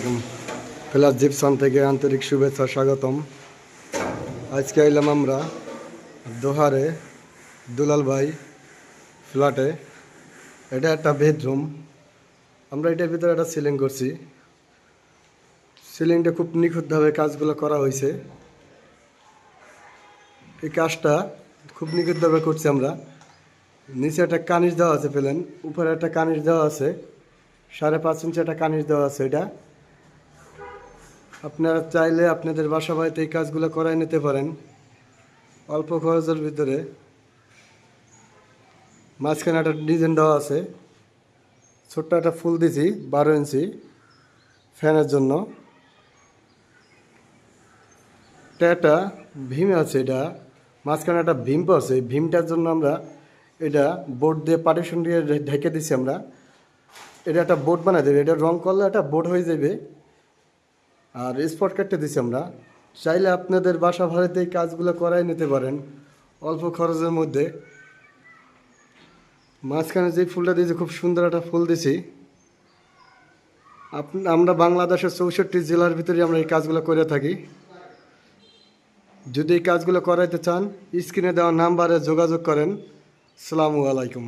আলাইকুম। Plus gypsum থেকে আন্তরিক শুভেচ্ছা স্বাগতম। আজকে এলাম আমরা দোহারে দুলাল ভাই ফ্ল্যাটে। এটা একটা বেডরুম। আমরা এটার ভিতরে একটা সিলিং করছি। সিলিংটা খুব নিখুঁতভাবে কাজগুলো করা হয়েছে। এই কাজটা খুব নিখুঁতভাবে করছি আমরা। নিচে একটা কানিজ দেওয়া আছে পেলেন, উপরে একটা কানিজ দেওয়া আছে, 5.5 ইঞ্চি একটা কানিজ দেওয়া আছে। এটা আপনারা চাইলে আপনাদের বাসা বাড়িতে এই কাজগুলো করাই নিতে পারেন অল্প খরচের ভিতরে। মাঝখানে একটা ডিজাইন দেওয়া আছে, ছোট্ট একটা ফুল দিছি 12 ইঞ্চি ফ্যানের জন্য। এটা ভীম আছে, এটা মাঝখানে একটা ভীম আছে। এই ভীমটার জন্য আমরা এটা বোর্ড দিয়ে পার্টিশন দিয়ে ঢেকে দিছি আমরা। এটা একটা বোর্ড বানাই দেবে, এটা রং করলে একটা বোর্ড হয়ে যাবে। আর স্পট কাটতে দিছি আমরা। চাইলে আপনাদের বাসা ভাড়াতে এই কাজগুলো করাই নিতে পারেন অল্প খরচের মধ্যে। মাঝখানে যে ফুলটা দিয়েছি খুব সুন্দর একটা ফুল দিছি। আমরা বাংলাদেশের 64 জেলার ভিতরে আমরা এই কাজগুলো করে থাকি। যদি এই কাজগুলো করাইতে চান স্ক্রিনে দেওয়া নাম্বারে যোগাযোগ করেন। আসসালামু আলাইকুম।